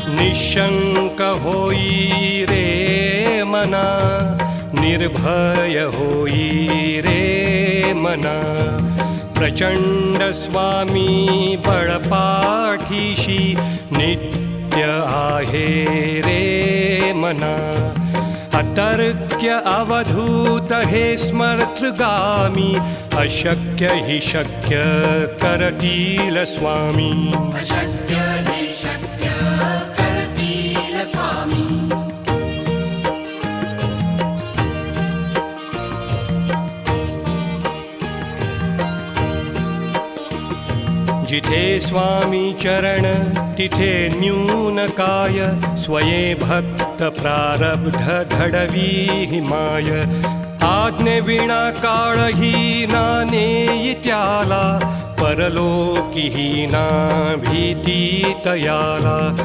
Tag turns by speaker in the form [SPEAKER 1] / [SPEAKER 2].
[SPEAKER 1] निशंक होई रे मना, निर्भय होई रे मना. प्रचंड स्वामी बळपाठीशी नित्य आहे रे मना. अतर्क्य अवधूत हे स्मर्तृगामी, अशक्य हि शक्य करतील स्वामी.
[SPEAKER 2] अशक्य हि शक्य करतील स्वामी.
[SPEAKER 1] जिथे स्वामी चरण तिथे न्यून काय, स्वये भक्त प्रारब्ध घडवी हिमाय. आज्ञेविना काळही ना नेई त्याला, परलोकी ही ना भीती तयाला.